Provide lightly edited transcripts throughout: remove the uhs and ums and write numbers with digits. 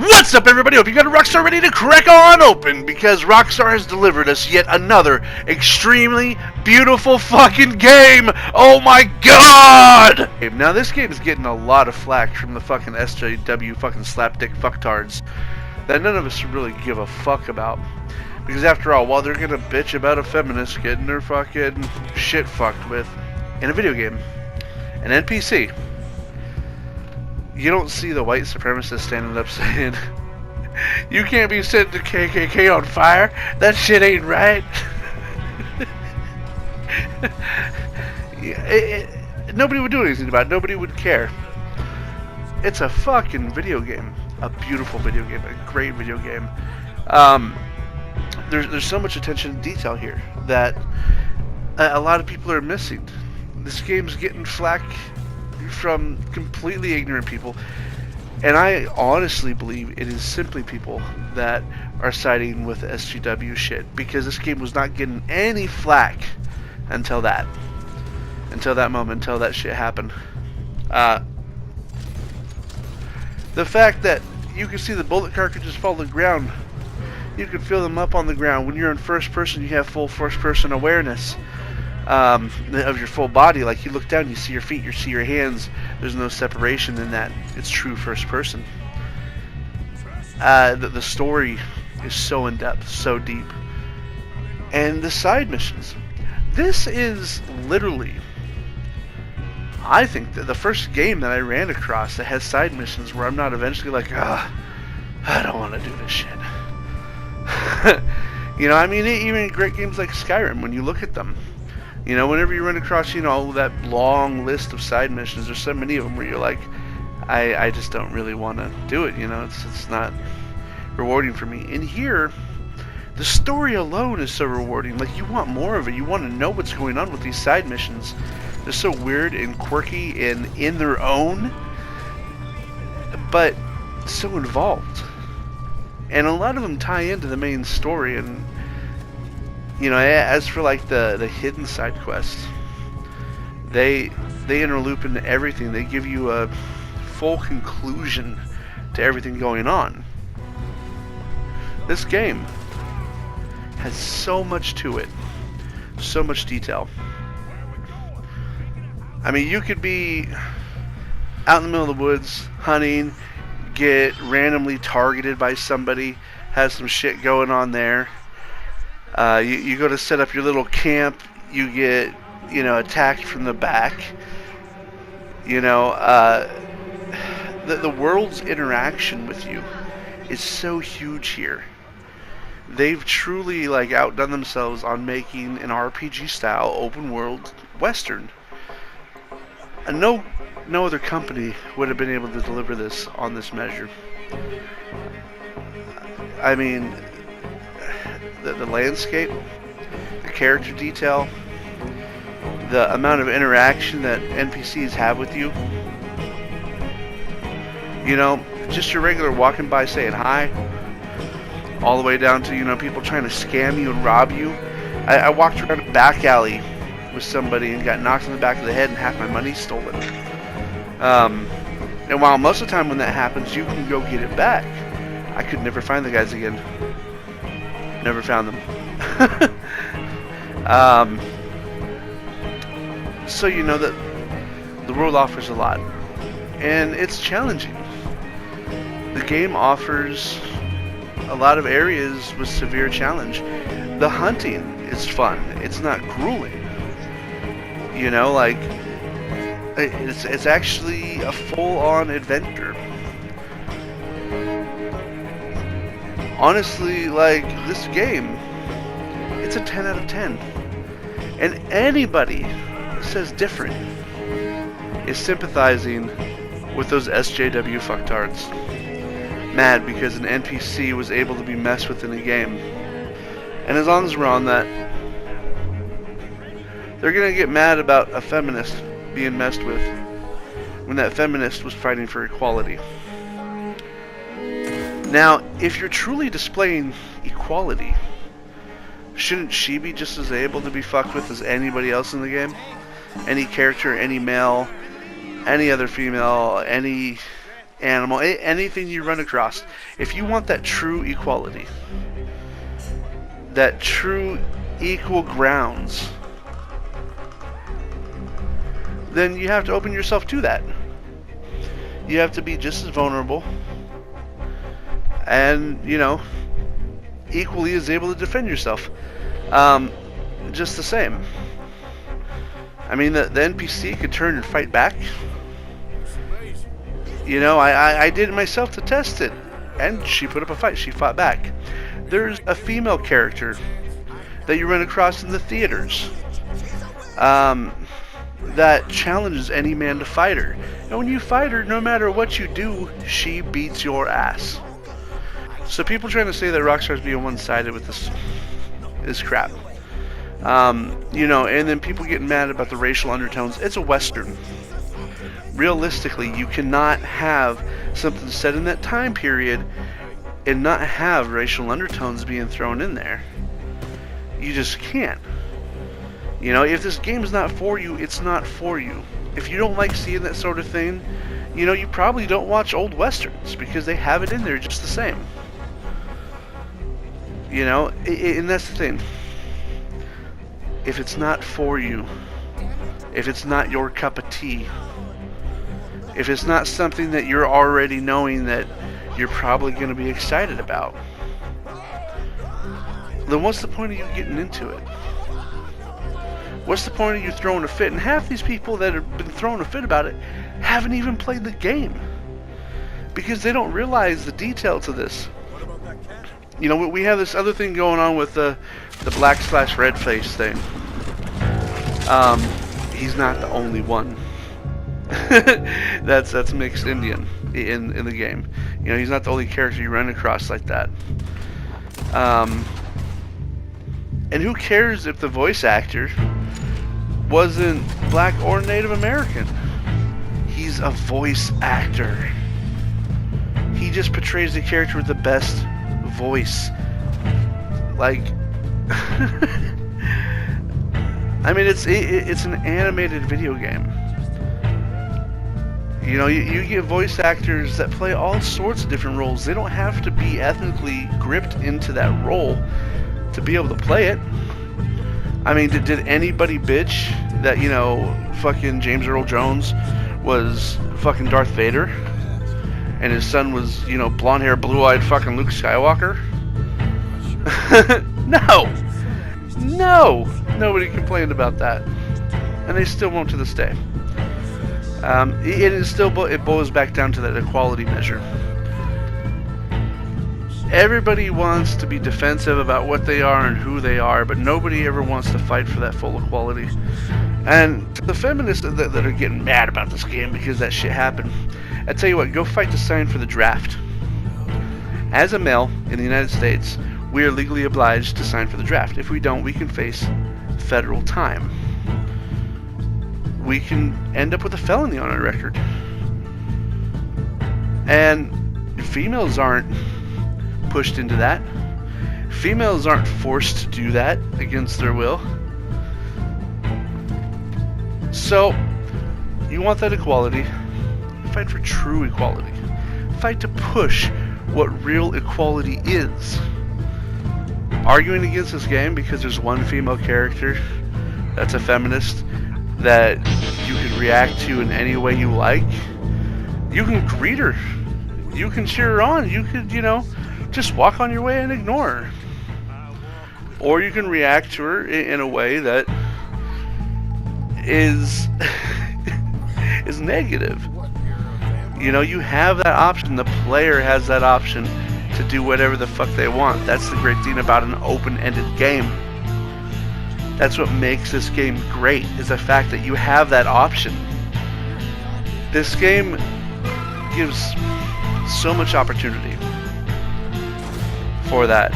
What's up, everybody? Hope you got a Rockstar ready to crack on open, because Rockstar has delivered us yet another extremely beautiful fucking game. Oh my god! Now this game is getting a lot of flack from the fucking SJW fucking slapdick fucktards that none of us really give a fuck about. Because after all, while they're gonna bitch about a feminist getting their fucking shit fucked with in a video game, an NPC, you don't see the white supremacist standing up saying, "You can't be setting the KKK on fire. That shit ain't right." Nobody would do anything about it. Nobody would care. It's a fucking video game. A beautiful video game. A great video game. There's so much attention to detail here that a lot of people are missing. This game's getting flack from completely ignorant people, and I honestly believe it is simply people that are siding with SGW shit, because this game was not getting any flack until that moment, until that shit happened. The fact that you can see the bullet cartridges fall to the ground, you can feel them up on the ground. When you're in first person, you have full first person awareness of your full body. Like, you look down, you see your feet, you see your hands. There's no separation in that. It's true first person. The story is so in depth, so deep, and the side missions. This is literally, I think, that the first game that I ran across that has side missions where I'm not eventually like, I don't want to do this shit. You know, I mean, even great games like Skyrim, when you look at them, you know, whenever you run across, you know, that long list of side missions, there's so many of them where you're like, I just don't really want to do it, you know, it's not rewarding for me. And here, the story alone is so rewarding. Like, you want more of it. You want to know what's going on with these side missions. They're so weird and quirky and in their own, but so involved. And a lot of them tie into the main story. And, you know, as for like the hidden side quests, they interloop into everything. They give you a full conclusion to everything going on. This game has so much to it, so much detail. I mean, you could be out in the middle of the woods hunting, get randomly targeted by somebody, have some shit going on there. You go to set up your little camp, you get, you know, attacked from the back. You know, the world's interaction with you is so huge here. They've truly, like, outdone themselves on making an RPG style open world western. And no other company would have been able to deliver this on this measure. I mean, the landscape, the character detail, the amount of interaction that NPCs have with you. You know, just your regular walking by saying hi, all the way down to, you know, people trying to scam you and rob you. I walked around a back alley with somebody and got knocked in the back of the head and half my money stolen. And while most of the time when that happens, you can go get it back, I could never find the guys again. Never found them. So you know that the world offers a lot, and it's challenging. The game offers a lot of areas with severe challenge. The hunting is fun. It's not grueling. You know, like, it's actually a full-on adventure. Honestly, like, this game, it's a 10 out of 10. And anybody that says different is sympathizing with those SJW fucktards. Mad because an NPC was able to be messed with in a game. And as long as we're on that, they're gonna get mad about a feminist being messed with when that feminist was fighting for equality. Now, if you're truly displaying equality, shouldn't she be just as able to be fucked with as anybody else in the game? Any character, any male, any other female, any animal, anything you run across, if you want that true equality, that true equal grounds, then you have to open yourself to that. You have to be just as vulnerable and, you know, equally as able to defend yourself. Just the same. I mean, the NPC could turn and fight back. You know, I did it myself to test it, and she put up a fight. She fought back. There's a female character that you run across in the theaters that challenges any man to fight her. And when you fight her, no matter what you do, she beats your ass. So people trying to say that Rockstar's being one-sided with this is crap. You know, and then people getting mad about the racial undertones. It's a Western. Realistically, you cannot have something set in that time period and not have racial undertones being thrown in there. You just can't. You know, if this game's not for you, it's not for you. If you don't like seeing that sort of thing, you know, you probably don't watch old Westerns because they have it in there just the same. You know, and that's the thing. If it's not for you, if it's not your cup of tea, if it's not something that you're already knowing that you're probably going to be excited about, then what's the point of you getting into it? What's the point of you throwing a fit? And half these people that have been throwing a fit about it haven't even played the game because they don't realize the detail to this. You know, we have this other thing going on with the black/red face thing. He's not the only one. that's mixed Indian in the game. You know, he's not the only character you run across like that. And who cares if the voice actor wasn't black or Native American? He's a voice actor. He just portrays the character with the best voice. Like, I mean, it's an animated video game. You know, you get voice actors that play all sorts of different roles. They don't have to be ethnically gripped into that role to be able to play it. I mean, did anybody bitch that, you know, fucking James Earl Jones was fucking Darth Vader and his son was, you know, blonde hair, blue-eyed fucking Luke Skywalker? No, nobody complained about that, and they still won't to this day. It boils back down to that equality measure. Everybody wants to be defensive about what they are and who they are, but nobody ever wants to fight for that full equality. And the feminists that are getting mad about this game because that shit happened, I tell you what, go fight to sign for the draft. As a male in the United States, we are legally obliged to sign for the draft. If we don't, we can face federal time. We can end up with a felony on our record. And females aren't pushed into that. Females aren't forced to do that against their will. So, you want that equality, fight for true equality. Fight to push what real equality is. Arguing against this game because there's one female character that's a feminist that you can react to in any way you like. You can greet her. You can cheer her on. You could, you know, just walk on your way and ignore her. Or you can react to her in a way that is is negative. You know, you have that option. The player has that option to do whatever the fuck they want. That's the great thing about an open-ended game. That's what makes this game great, is the fact that you have that option. This game gives so much opportunity for that.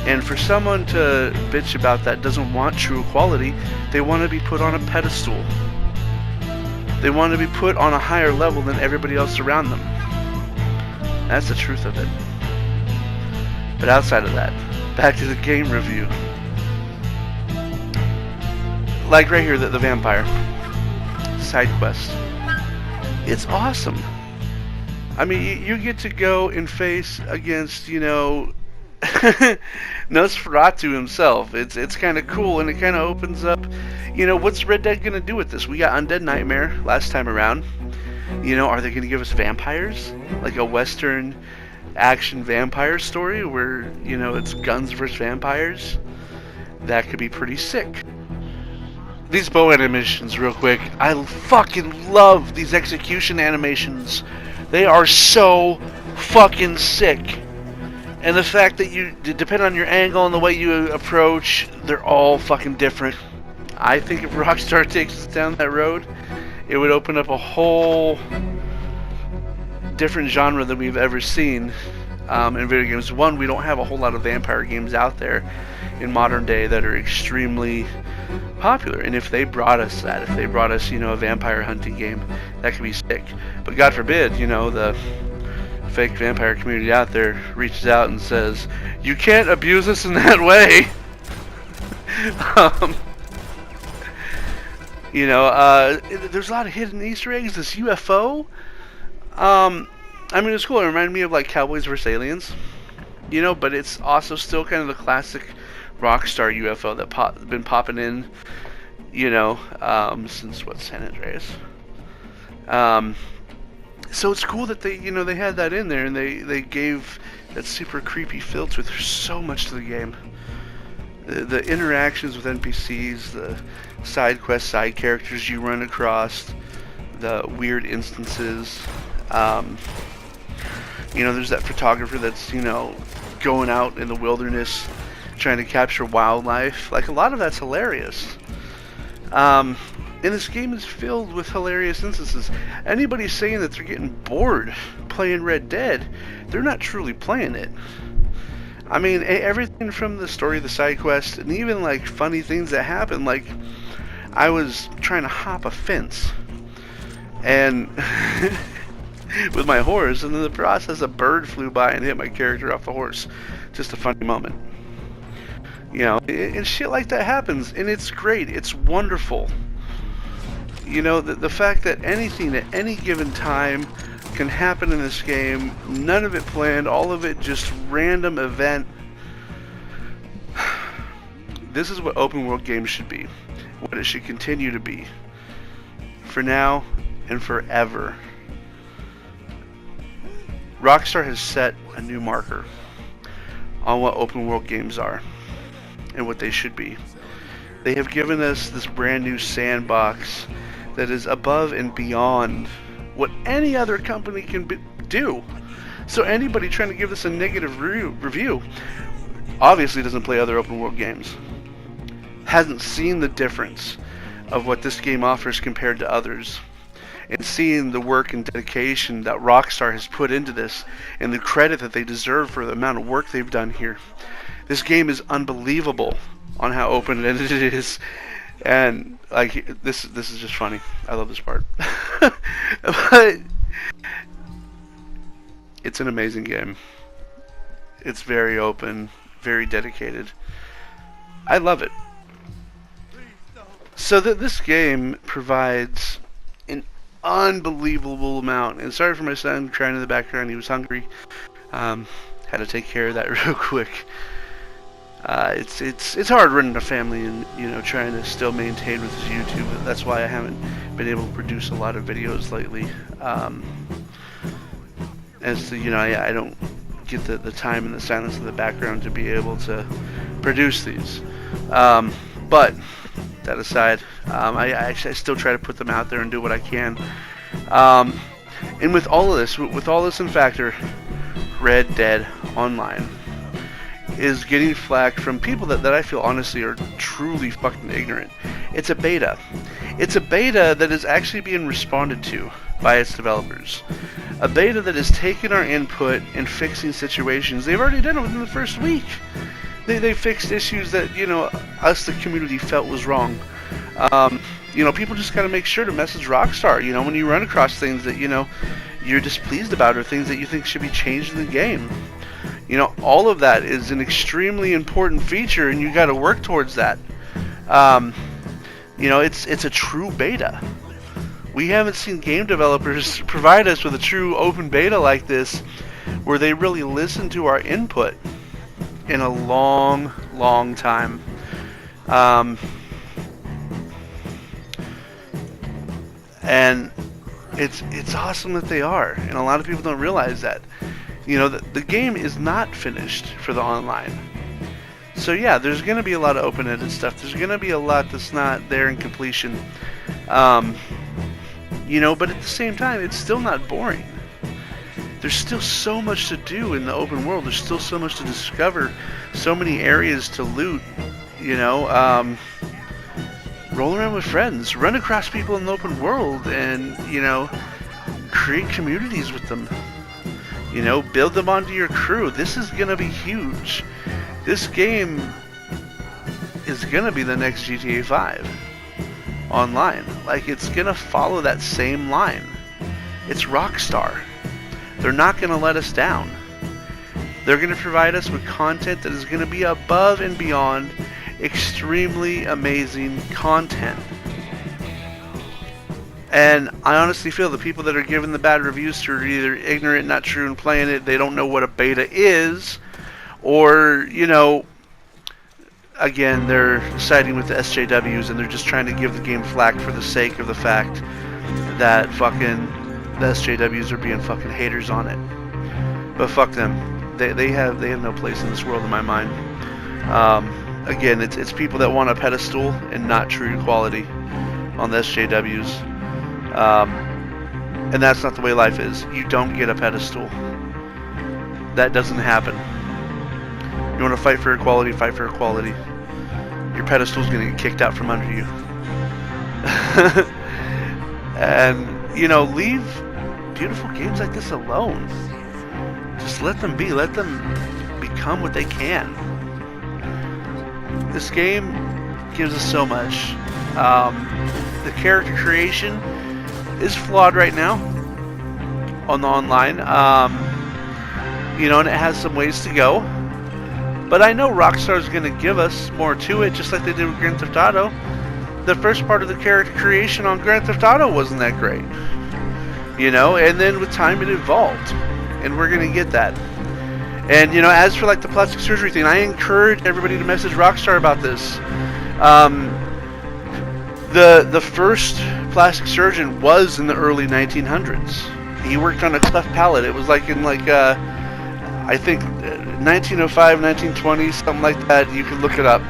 And for someone to bitch about that doesn't want true equality. They want to be put on a pedestal. They want to be put on a higher level than everybody else around them. That's the truth of it. But outside of that, back to the game review. Like right here, the vampire side quest. It's awesome. I mean, you get to go and face against, you know, Nosferatu himself. It's kind of cool, and it kind of opens up, you know, what's Red Dead gonna do with this? We got Undead Nightmare last time around. You know, are they gonna give us vampires, like a Western action vampire story where, you know, it's guns versus vampires? That could be pretty sick. These bow animations, real quick. I fucking love these execution animations. They are so fucking sick. And the fact that you depend on your angle and the way you approach, they're all fucking different. I think if Rockstar takes us down that road, it would open up a whole different genre than we've ever seen in video games. One, we don't have a whole lot of vampire games out there in modern day that are extremely popular. And if they brought us that, if they brought us, you know, a vampire hunting game, that could be sick. But God forbid, you know, the fake vampire community out there reaches out and says, you can't abuse us in that way. You know, there's a lot of hidden Easter eggs. This UFO, I mean, it's cool. It reminded me of like Cowboys vs. Aliens, you know, but it's also still kind of the classic Rockstar UFO that been popping in, you know, since what, San Andreas. So it's cool that they, you know, they had that in there, and they gave that super creepy feel to it. There's so much to the game. The interactions with NPCs, the side quest, side characters you run across, the weird instances. You know, there's that photographer that's, you know, going out in the wilderness trying to capture wildlife. Like, a lot of that's hilarious. And this game is filled with hilarious instances. Anybody saying that they're getting bored playing Red Dead, they're not truly playing it. I mean, everything from the story, the side quest, and even like funny things that happen. Like, I was trying to hop a fence, and with my horse, and in the process, a bird flew by and hit my character off the horse. Just a funny moment. You know, and shit like that happens, and it's great. It's wonderful. You know, the fact that anything at any given time can happen in this game, none of it planned, all of it just random event. This is what open world games should be, what it should continue to be, for now and forever. Rockstar has set a new marker on what open world games are and what they should be. They have given us this brand new sandbox that is above and beyond what any other company can do. So anybody trying to give this a negative review obviously doesn't play other open world games, hasn't seen the difference of what this game offers compared to others, and seeing the work and dedication that Rockstar has put into this and the credit that they deserve for the amount of work they've done here. This game is unbelievable on how open-ended it is. And like, this is just funny. I love this part. But it's an amazing game. It's very open, very dedicated. I love it. So this game provides an unbelievable amount. And sorry for my son crying in the background. He was hungry. Had to take care of that real quick. It's hard running a family and, you know, trying to still maintain with his YouTube. That's why I haven't been able to produce a lot of videos lately. As to, you know, I don't get the time and the silence in the background to be able to produce these. But that aside, I still try to put them out there and do what I can. And with all of this in factor, Red Dead Online is getting flack from people that I feel honestly are truly fucking ignorant. It's a beta. It's a beta that is actually being responded to by its developers. A beta that is taking our input and fixing situations. They've already done it within the first week. They fixed issues that, you know, us, the community, felt was wrong. You know, people just gotta make sure to message Rockstar, you know, when you run across things that, you know, you're displeased about, or things that you think should be changed in the game. You know, all of that is an extremely important feature, and you got to work towards that. You know, it's a true beta. We haven't seen game developers provide us with a true open beta like this, where they really listen to our input in a long, long time. And it's awesome that they are, and a lot of people don't realize that. You know, the game is not finished for the online. So yeah, there's going to be a lot of open-ended stuff. There's going to be a lot that's not there in completion. You know, but at the same time, it's still not boring. There's still so much to do in the open world. There's still so much to discover, so many areas to loot, you know. Roll around with friends, run across people in the open world, and, you know, create communities with them. You know, build them onto your crew. This is going to be huge. This game is going to be the next GTA 5 online. Like, it's going to follow that same line. It's Rockstar. They're not going to let us down. They're going to provide us with content that is going to be above and beyond extremely amazing content. And I honestly feel the people that are giving the bad reviews are either ignorant, not true, and playing it. They don't know what a beta is, or, you know, again, they're siding with the SJWs and they're just trying to give the game flack for the sake of the fact that fucking the SJWs are being fucking haters on it. But fuck them. They have no place in this world in my mind. Again, it's people that want a pedestal and not true equality on the SJWs. And that's not the way life is. You don't get a pedestal. That doesn't happen. You want to fight for equality, fight for equality. Your pedestal's going to get kicked out from under you. And, you know, leave beautiful games like this alone. Just let them be. Let them become what they can. This game gives us so much. The character creation is flawed right now on the online. You know, and it has some ways to go. But I know Rockstar is going to give us more to it, just like they did with Grand Theft Auto. The first part of the character creation on Grand Theft Auto wasn't that great. You know, and then with time it evolved. And we're going to get that. And, you know, as for like the plastic surgery thing, I encourage everybody to message Rockstar about this. The first plastic surgeon was in the early 1900s. He worked on a cleft palate. It was like in like I think 1905, 1920, something like that. You can look it up.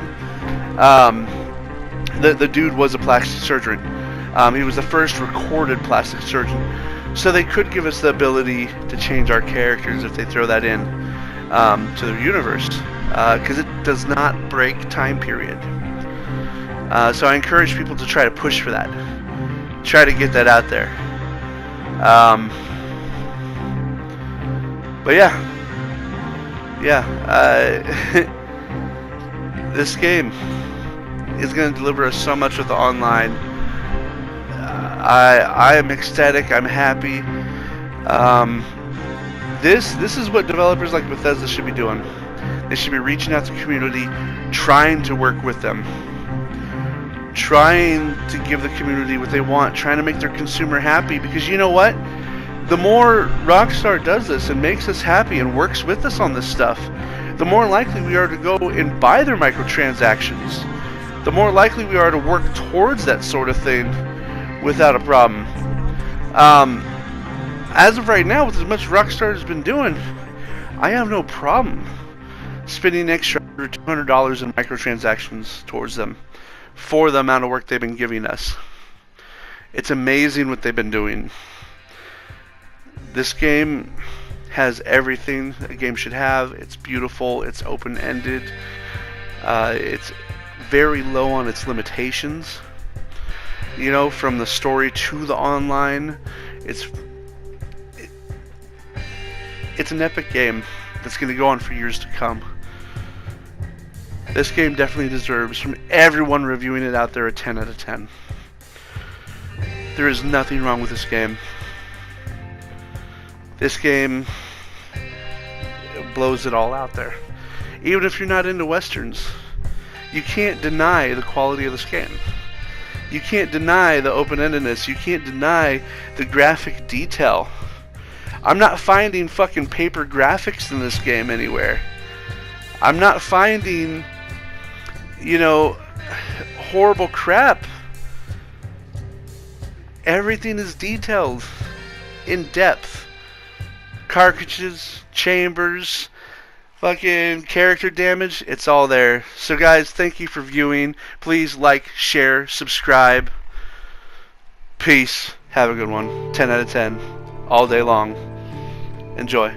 The dude was a plastic surgeon. He was the first recorded plastic surgeon. So they could give us the ability to change our characters if they throw that in to the universe, because it does not break time period. So I encourage people to try to push for that. Try to get that out there. But yeah. This game is going to deliver us so much with the online. I am ecstatic. I'm happy. This is what developers like Bethesda should be doing. They should be reaching out to the community, trying to work with them, trying to give the community what they want, trying to make their consumer happy. Because you know what? The more Rockstar does this and makes us happy and works with us on this stuff, the more likely we are to go and buy their microtransactions. The more likely we are to work towards that sort of thing without a problem. As of right now, with as much Rockstar has been doing, I have no problem spending an extra $200 in microtransactions towards them for the amount of work they've been giving us. It's amazing what they've been doing. This game has everything a game should have. It's beautiful. It's open-ended. It's very low on its limitations. You know, from the story to the online, it's an epic game that's going to go on for years to come. This game definitely deserves, from everyone reviewing it out there, a 10 out of 10. There is nothing wrong with this game. This game blows it all out there. Even if you're not into westerns, you can't deny the quality of this game. You can't deny the open-endedness. You can't deny the graphic detail. I'm not finding fucking paper graphics in this game anywhere. I'm not finding, you know, horrible crap. Everything is detailed, in depth. Cartridges, chambers, fucking character damage, it's all there. So guys, thank you for viewing. Please like, share, subscribe. Peace. Have a good one. 10 out of 10. All day long. Enjoy.